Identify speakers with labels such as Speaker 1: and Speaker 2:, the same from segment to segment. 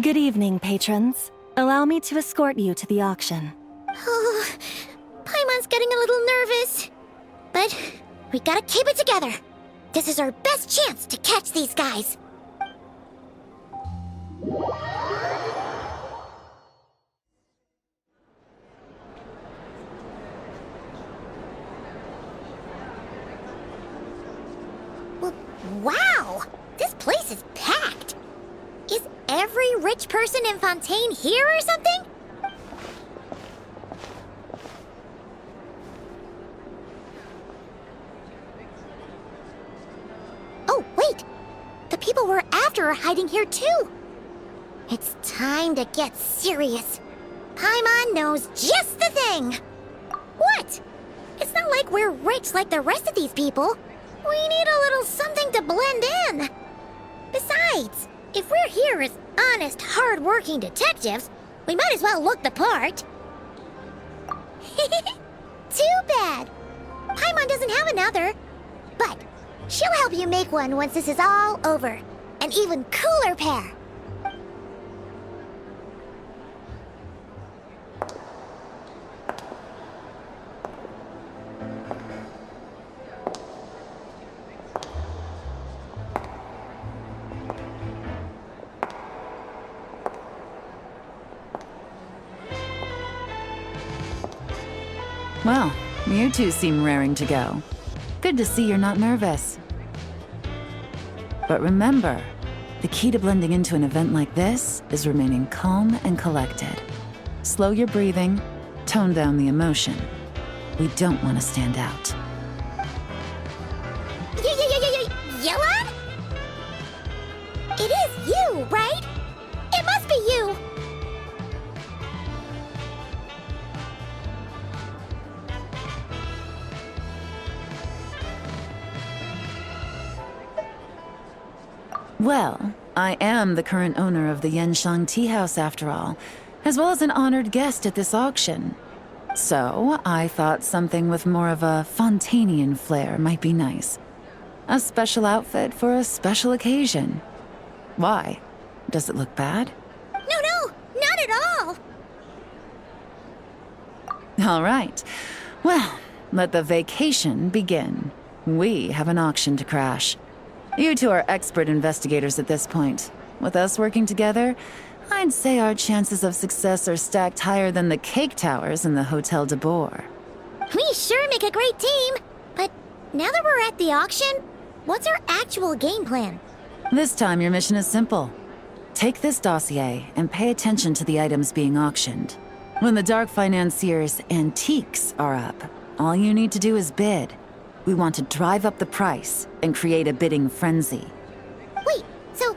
Speaker 1: Good evening, patrons. Allow me to escort you to the auction.
Speaker 2: Oh, Paimon's getting a little nervous. But we gotta keep it together. This is our best chance to catch these guys. Wow! This place is packed. Is every rich person in Fontaine here or something? Oh, wait! The people we're after are hiding here too! It's time to get serious. Paimon knows just the thing! What? It's not like we're rich like the rest of these people. We need a little something to blend in. Besides, if we're here as honest, hard-working detectives, we might as well look the part. Too bad. Paimon doesn't have another. But she'll help you make one once this is all over. An even cooler pair.
Speaker 3: Well, you two seem raring to go. Good to see you're not nervous. But remember, the key to blending into an event like this is remaining calm and collected. Slow your breathing, tone down the emotion. We don't want to stand out.
Speaker 2: Yelan? It is you, right? It must be you!
Speaker 3: Well, I am the current owner of the Yenshang Tea House after all, as well as an honored guest at this auction. So, I thought something with more of a Fontainian flair might be nice. A special outfit for a special occasion. Why? Does it look bad?
Speaker 2: No, not at all!
Speaker 3: All right. Well, let the vacation begin. We have an auction to crash. You two are expert investigators at this point. With us working together, I'd say our chances of success are stacked higher than the cake towers in the Hotel de Boer.
Speaker 2: We sure make a great team! But now that we're at the auction, what's our actual game plan?
Speaker 3: This time your mission is simple. Take this dossier and pay attention to the items being auctioned. When the Dark Financier's antiques are up, all you need to do is bid. We want to drive up the price and create a bidding frenzy.
Speaker 2: Wait, so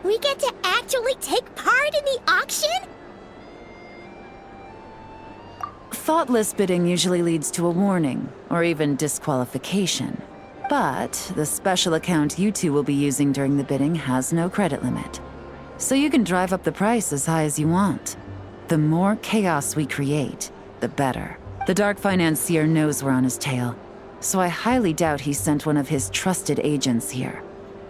Speaker 2: we get to actually take part in the auction?
Speaker 3: Thoughtless bidding usually leads to a warning, or even disqualification. But the special account you two will be using during the bidding has no credit limit. So you can drive up the price as high as you want. The more chaos we create, the better. The Dark Financier knows we're on his tail, so I highly doubt he sent one of his trusted agents here.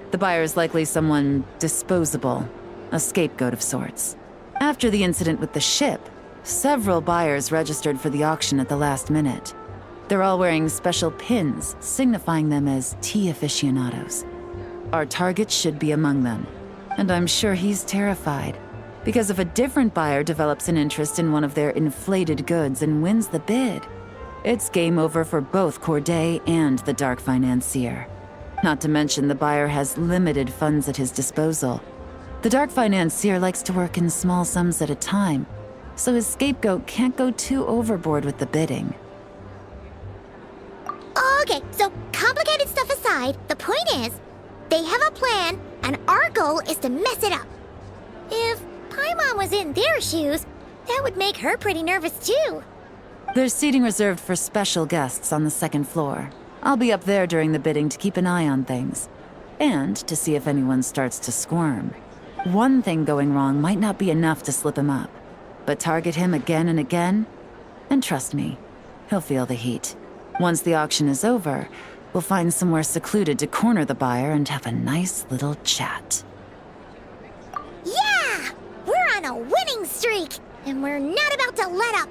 Speaker 3: The buyer is likely someone disposable, a scapegoat of sorts. After the incident with the ship, several buyers registered for the auction at the last minute. They're all wearing special pins, signifying them as tea aficionados. Our target should be among them, and I'm sure he's terrified, because if a different buyer develops an interest in one of their inflated goods and wins the bid, it's game over for both Corday and the Dark Financier. Not to mention the buyer has limited funds at his disposal. The Dark Financier likes to work in small sums at a time, so his scapegoat can't go too overboard with the bidding.
Speaker 2: Okay, so complicated stuff aside, the point is, they have a plan, and our goal is to mess it up. If Paimon was in their shoes, that would make her pretty nervous too.
Speaker 3: There's seating reserved for special guests on the second floor. I'll be up there during the bidding to keep an eye on things, and to see if anyone starts to squirm. One thing going wrong might not be enough to slip him up, but target him again and again, and trust me, he'll feel the heat. Once the auction is over, we'll find somewhere secluded to corner the buyer and have a nice little chat.
Speaker 2: Yeah! a winning streak, and we're not about to let up.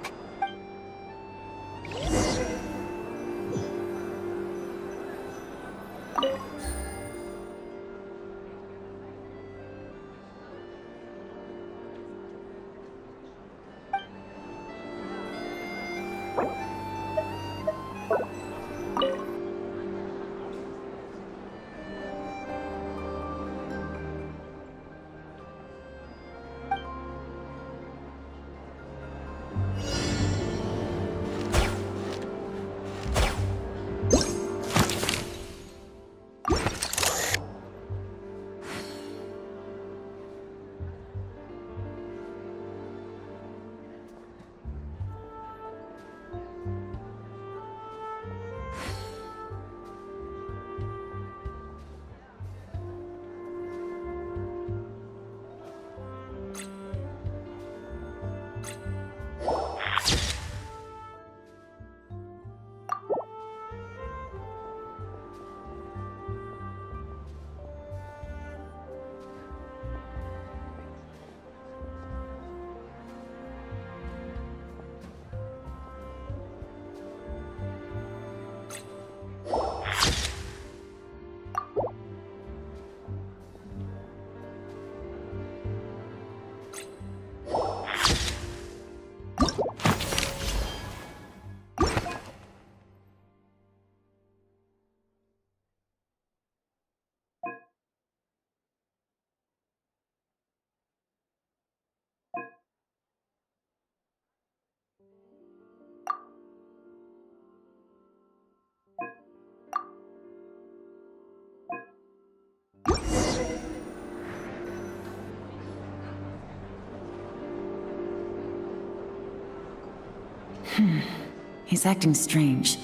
Speaker 3: He's acting strange,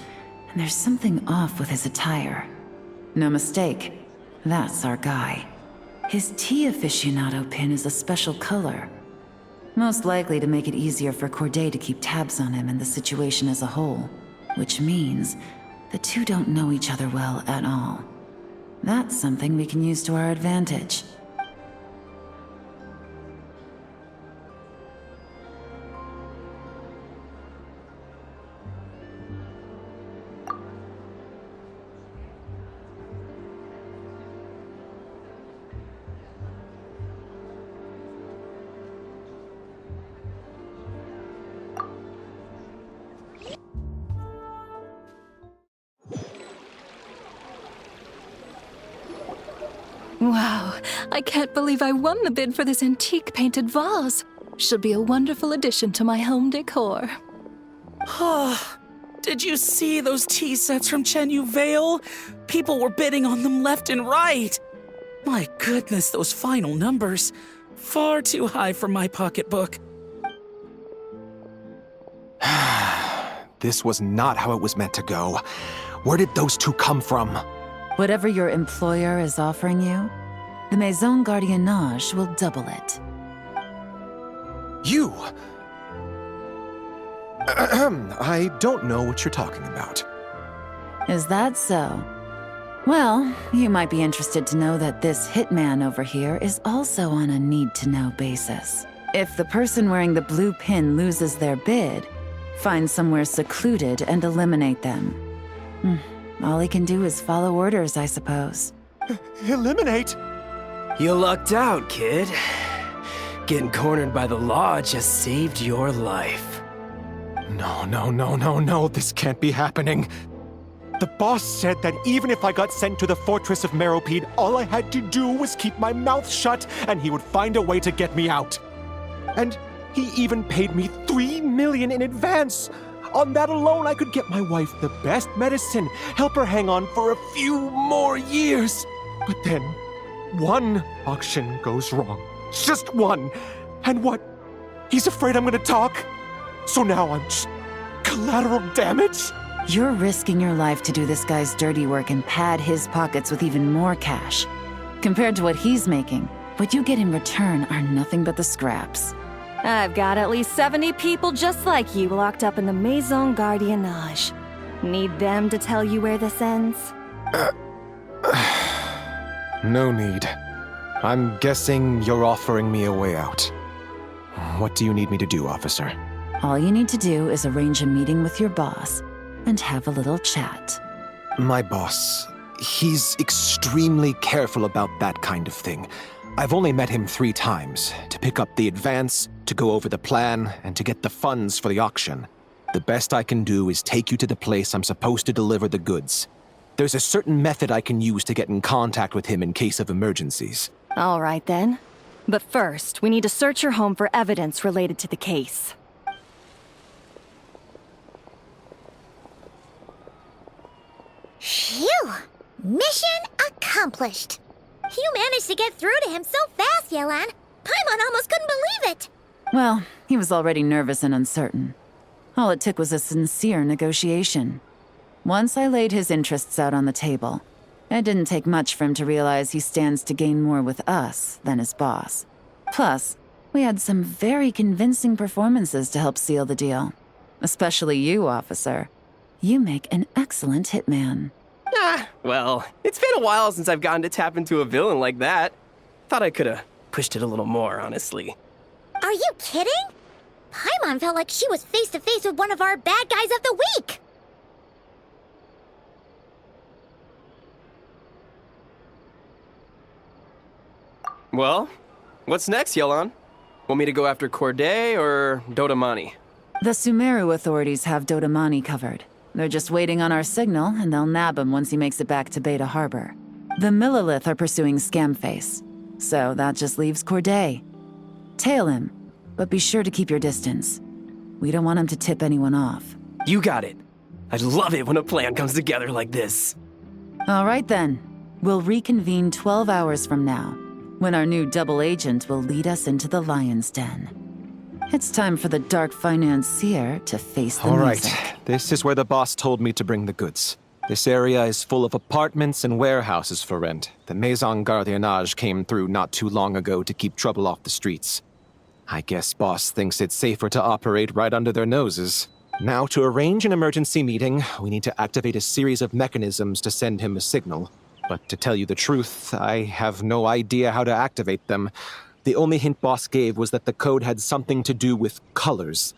Speaker 3: and there's something off with his attire. No mistake, that's our guy. His tea aficionado pin is a special color. Most likely to make it easier for Corday to keep tabs on him and the situation as a whole. Which means the two don't know each other well at all. That's something we can use to our advantage.
Speaker 1: Wow, I can't believe I won the bid for this antique painted vase. Should be a wonderful addition to my home decor.
Speaker 4: Did you see those tea sets from Chenyu Vale? People were bidding on them left and right. My goodness, those final numbers. Far too high for my pocketbook.
Speaker 5: This was not how it was meant to go. Where did those two come from?
Speaker 3: Whatever your employer is offering you, the Maison Gardiennage will double it.
Speaker 5: You! I don't know what you're talking about.
Speaker 3: Is that so? Well, you might be interested to know that this hitman over here is also on a need-to-know basis. If the person wearing the blue pin loses their bid, find somewhere secluded and eliminate them. All he can do is follow orders, I suppose.
Speaker 5: Eliminate?
Speaker 6: You lucked out, kid. Getting cornered by the law just saved your life.
Speaker 5: No, this can't be happening. The boss said that even if I got sent to the fortress of Meropide, all I had to do was keep my mouth shut and he would find a way to get me out. And he even paid me 3 million in advance. On that alone, I could get my wife the best medicine, help her hang on for a few more years. But then, one auction goes wrong. Just one. And what? He's afraid I'm gonna talk? So now I'm just collateral damage?
Speaker 3: You're risking your life to do this guy's dirty work and pad his pockets with even more cash. Compared to what he's making, what you get in return are nothing but the scraps.
Speaker 1: I've got at least 70 people just like you locked up in the Maison Gardiennage. Need them to tell you where this ends?
Speaker 5: No need. I'm guessing you're offering me a way out. What do you need me to do, officer?
Speaker 3: All you need to do is arrange a meeting with your boss and have a little chat.
Speaker 5: My boss, he's extremely careful about that kind of thing. I've only met him 3 times, to pick up the advance, to go over the plan, and to get the funds for the auction. The best I can do is take you to the place I'm supposed to deliver the goods. There's a certain method I can use to get in contact with him in case of emergencies.
Speaker 7: All right then. But first, we need to search your home for evidence related to the case.
Speaker 2: Phew! Mission accomplished. You managed to get through to him so fast, Yelan. Paimon almost couldn't believe it.
Speaker 3: Well, he was already nervous and uncertain. All it took was a sincere negotiation. Once I laid his interests out on the table, it didn't take much for him to realize he stands to gain more with us than his boss. Plus, we had some very convincing performances to help seal the deal. Especially you, officer. You make an excellent hitman.
Speaker 6: Well, it's been a while since I've gotten to tap into a villain like that. Thought I could've pushed it a little more, honestly.
Speaker 2: Are you kidding? Paimon felt like she was face to face with one of our bad guys of the week.
Speaker 6: Well, what's next, Yelan? Want me to go after Corday or Dodamani?
Speaker 3: The Sumeru authorities have Dodamani covered. They're just waiting on our signal, and they'll nab him once he makes it back to Beta Harbor. The Millilith are pursuing Scamface, so that just leaves Corday. Tail him, but be sure to keep your distance. We don't want him to tip anyone off.
Speaker 6: You got it. I love it when a plan comes together like this.
Speaker 3: All right then. We'll reconvene 12 hours from now, when our new double agent will lead us into the Lion's Den. It's time for the dark financier to face the
Speaker 5: All right,
Speaker 3: music.
Speaker 5: this is where the boss told me to bring the goods. This area is full of apartments and warehouses for rent. The Maison Gardiennage came through not too long ago to keep trouble off the streets. I guess boss thinks it's safer to operate right under their noses. Now, to arrange an emergency meeting, we need to activate a series of mechanisms to send him a signal. But to tell you the truth, I have no idea how to activate them. The only hint boss gave was that the code had something to do with colors.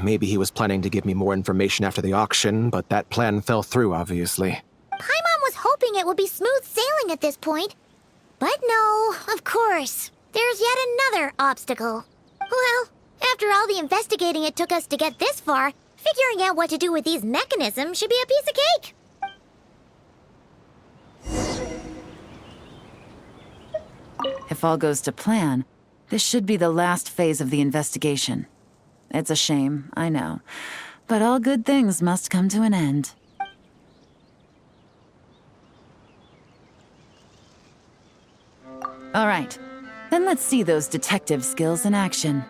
Speaker 5: Maybe he was planning to give me more information after the auction, but that plan fell through, obviously.
Speaker 2: Paimon was hoping it would be smooth sailing at this point. But no, of course. There's yet another obstacle. Well, after all the investigating it took us to get this far, figuring out what to do with these mechanisms should be a piece of cake.
Speaker 3: If all goes to plan, this should be the last phase of the investigation. It's a shame, I know, but all good things must come to an end. All right, then let's see those detective skills in action.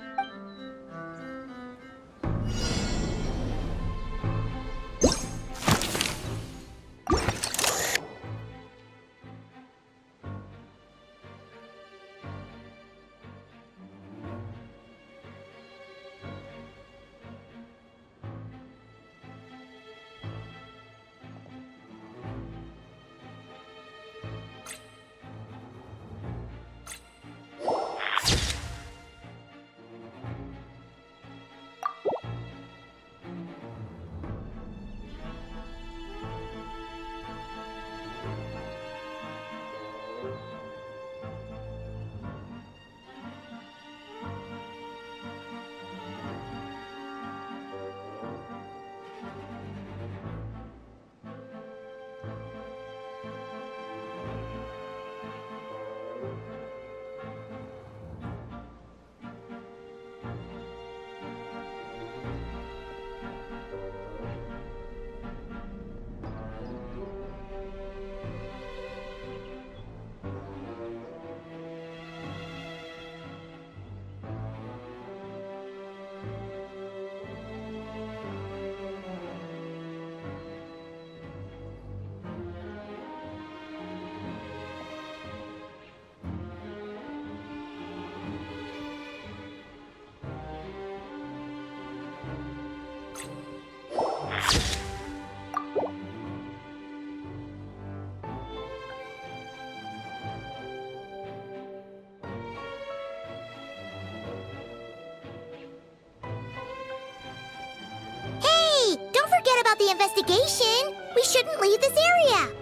Speaker 2: about the investigation. We shouldn't leave this area.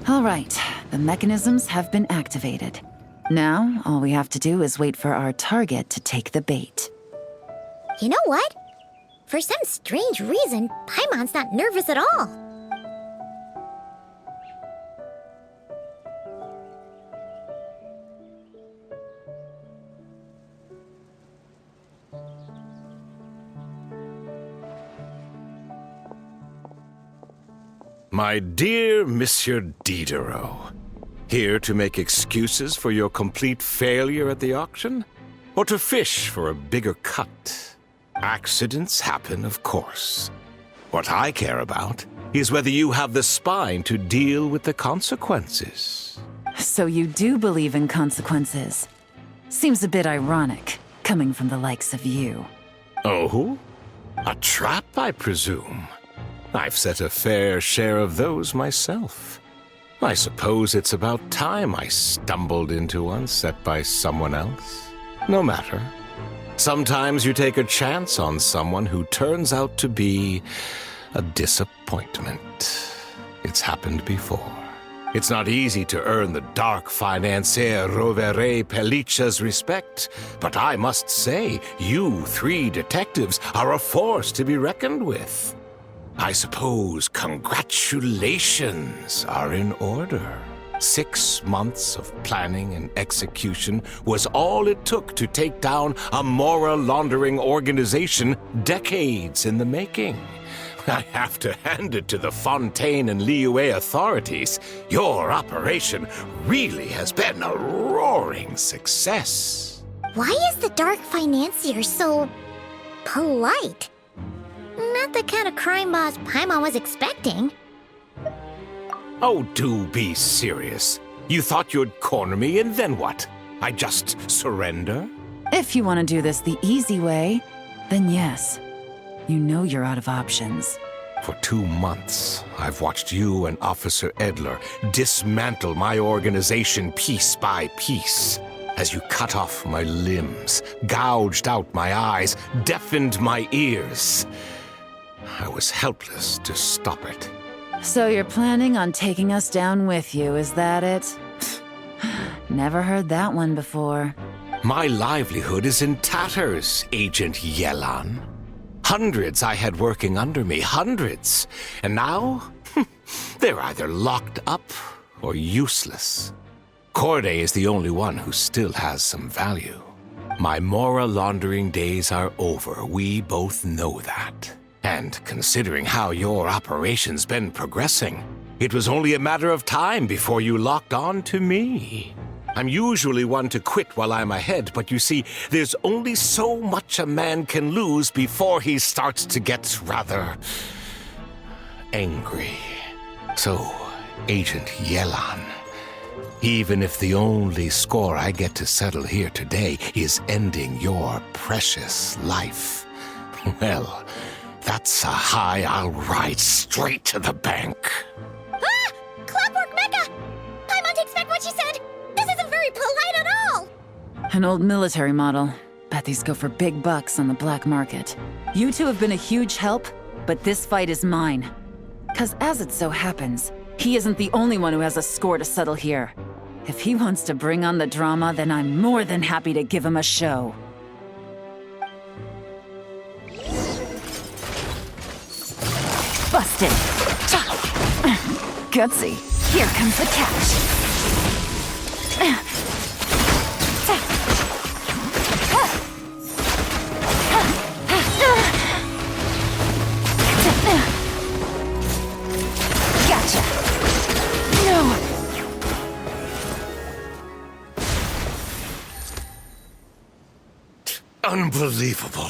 Speaker 3: All right, the mechanisms have been activated. Now, all we have to do is wait for our target to take the bait.
Speaker 2: You know what? For some strange reason, Paimon's not nervous at all.
Speaker 8: My dear Monsieur Diderot, here to make excuses for your complete failure at the auction? Or to fish for a bigger cut? Accidents happen, of course. What I care about is whether you have the spine to deal with the consequences.
Speaker 3: So you do believe in consequences. Seems a bit ironic, coming from the likes of you.
Speaker 8: Oh? A trap, I presume? I've set a fair share of those myself. I suppose it's about time I stumbled into one set by someone else. No matter. Sometimes you take a chance on someone who turns out to be a disappointment. It's happened before. It's not easy to earn the dark financier Rovere Pelliccia's respect, but I must say, you three detectives are a force to be reckoned with. I suppose congratulations are in order. 6 months of planning and execution was all it took to take down a moral laundering organization decades in the making. I have to hand it to the Fontaine and Liyue authorities. Your operation really has been a roaring success.
Speaker 2: Why is the Dark Financier so polite? Not the kind of crime boss Paimon was expecting.
Speaker 8: Oh, do be serious. You thought you'd corner me, and then what? I just surrender?
Speaker 3: If you want to do this the easy way, then yes. You know you're out of options.
Speaker 8: For 2 months, I've watched you and Officer Edler dismantle my organization piece by piece. As you cut off my limbs, gouged out my eyes, deafened my ears. I was helpless to stop it.
Speaker 3: So you're planning on taking us down with you, is that it? Never heard that one before.
Speaker 8: My livelihood is in tatters, Agent Yelan. Hundreds I had working under me, hundreds. And now, they're either locked up or useless. Corday is the only one who still has some value. My moral laundering days are over, we both know that. And considering how your operation's been progressing, it was only a matter of time before you locked on to me. I'm usually one to quit while I'm ahead, but you see, there's only so much a man can lose before he starts to get rather angry. So, Agent Yelan, even if the only score I get to settle here today is ending your precious life, well, that's a high I'll ride straight to the bank.
Speaker 2: Ah! Clockwork Mecha! Paimon takes back what she said! This isn't very polite at all!
Speaker 3: An old military model. Bet these go for big bucks on the black market. You two have been a huge help, but this fight is mine. 'Cause as it so happens, he isn't the only one who has a score to settle here. If he wants to bring on the drama, then I'm more than happy to give him a show. Busted! Gutsy. Here comes the catch.
Speaker 8: Unbelievable.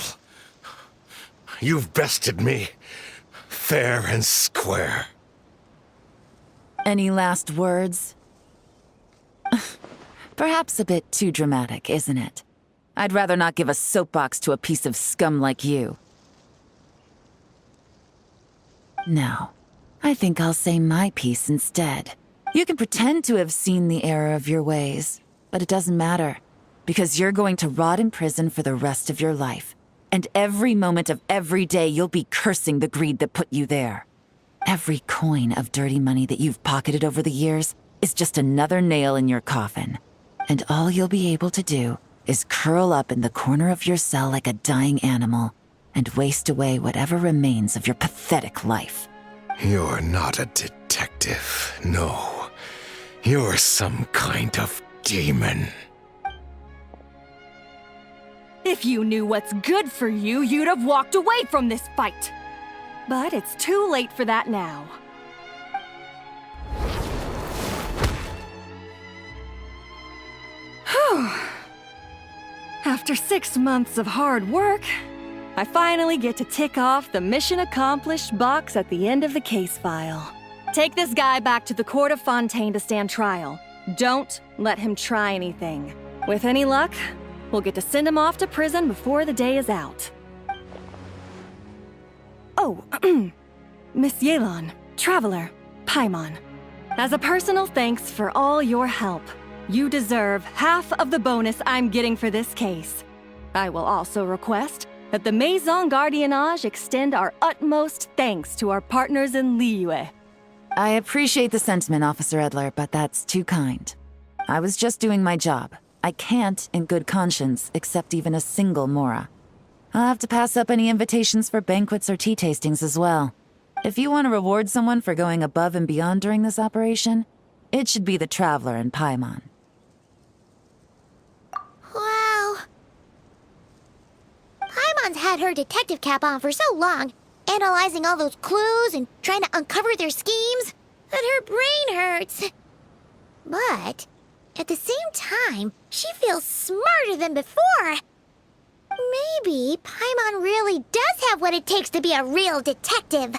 Speaker 8: You've bested me, fair and square.
Speaker 3: Any last words? Perhaps a bit too dramatic, isn't it? I'd rather not give a soapbox to a piece of scum like you. No, I think I'll say my piece instead. You can pretend to have seen the error of your ways, but it doesn't matter, because you're going to rot in prison for the rest of your life. And every moment of every day you'll be cursing the greed that put you there. Every coin of dirty money that you've pocketed over the years is just another nail in your coffin. And all you'll be able to do is curl up in the corner of your cell like a dying animal and waste away whatever remains of your pathetic life.
Speaker 8: You're not a detective, no. You're some kind of demon.
Speaker 7: If you knew what's good for you, you'd have walked away from this fight. But it's too late for that now. Whew. After 6 months of hard work, I finally get to tick off the mission accomplished box at the end of the case file. Take this guy back to the court of Fontaine to stand trial. Don't let him try anything. With any luck, we'll get to send him off to prison before the day is out. Oh, Miss Yelan, Traveler, Paimon. As a personal thanks for all your help, you deserve half of the bonus I'm getting for this case. I will also request that the Maison Gardiennage extend our utmost thanks to our partners in Liyue.
Speaker 3: I appreciate the sentiment, Officer Edler, but that's too kind. I was just doing my job. I can't, in good conscience, accept even a single Mora. I'll have to pass up any invitations for banquets or tea tastings as well. If you want to reward someone for going above and beyond during this operation, it should be the Traveler and Paimon.
Speaker 2: Wow. Paimon's had her detective cap on for so long, analyzing all those clues and trying to uncover their schemes, that her brain hurts. But at the same time, she feels smarter than before. Maybe Paimon really does have what it takes to be a real detective.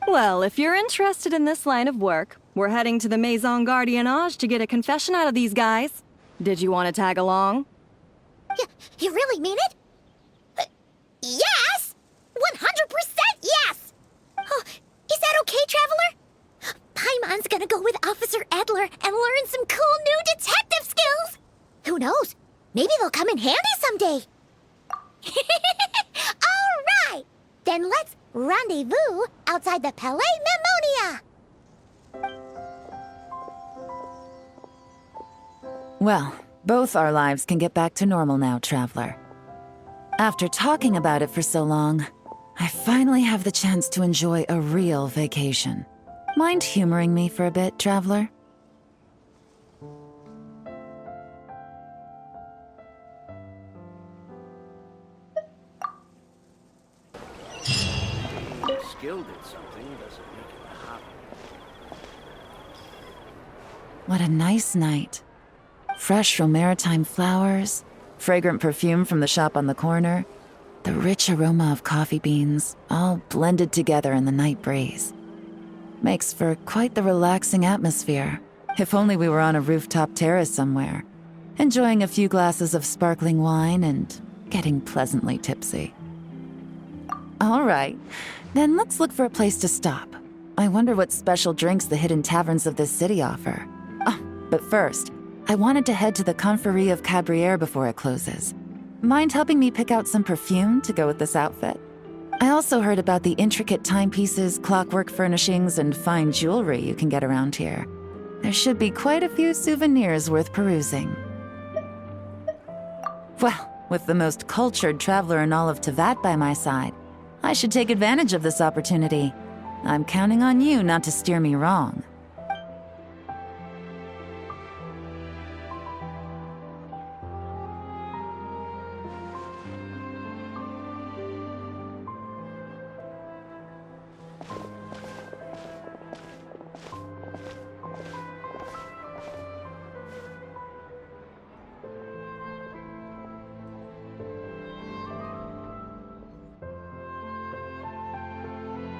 Speaker 7: Well, if you're interested in this line of work, we're heading to the Maison Gardiennage to get a confession out of these guys. Did you want to tag along?
Speaker 2: You really mean it? Yes! 100% yes! Oh, is that okay, Traveler? Paimon's gonna go with Officer Edler and learn some cool new detective skills! Who knows? Maybe they'll come in handy someday! Alright! Then let's rendezvous outside the Palais Memonia!
Speaker 3: Well, both our lives can get back to normal now, Traveler. After talking about it for so long, I finally have the chance to enjoy a real vacation. Mind humoring me for a bit, Traveler?
Speaker 9: Skilled at something doesn't make it a hobby.
Speaker 3: What a nice night. Fresh maritime flowers, fragrant perfume from the shop on the corner, the rich aroma of coffee beans, all blended together in the night breeze. Makes for quite the relaxing atmosphere. If only we were on a rooftop terrace somewhere, enjoying a few glasses of sparkling wine and getting pleasantly tipsy. All right, then let's look for a place to stop. I wonder what special drinks the hidden taverns of this city offer. Oh, but first, I wanted to head to the Confrérie of Cabriere before it closes. Mind helping me pick out some perfume to go with this outfit? I also heard about the intricate timepieces, clockwork furnishings, and fine jewelry you can get around here. There should be quite a few souvenirs worth perusing. Well, with the most cultured traveler in all of Tevat by my side, I should take advantage of this opportunity. I'm counting on you not to steer me wrong.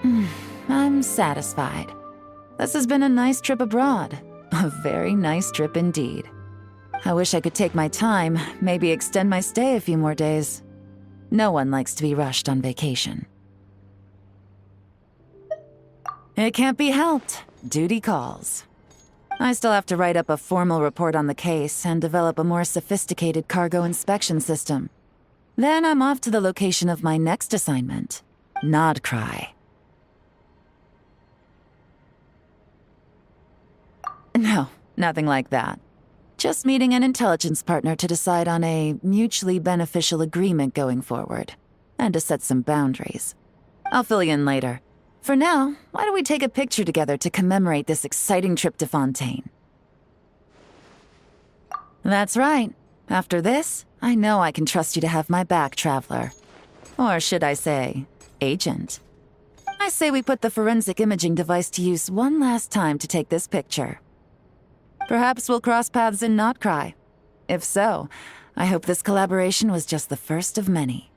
Speaker 3: I'm satisfied. This has been a nice trip abroad. A very nice trip indeed. I wish I could take my time, maybe extend my stay a few more days. No one likes to be rushed on vacation. It can't be helped. Duty calls. I still have to write up a formal report on the case and develop a more sophisticated cargo inspection system. Then I'm off to the location of my next assignment, Nodcry. No, nothing like that. Just meeting an intelligence partner to decide on a mutually beneficial agreement going forward, and to set some boundaries. I'll fill you in later. For now, why don't we take a picture together to commemorate this exciting trip to Fontaine? That's right. After this, I know I can trust you to have my back, Traveler. Or should I say, Agent. I say we put the forensic imaging device to use one last time to take this picture. Perhaps we'll cross paths in Notcry. If so, I hope this collaboration was just the first of many.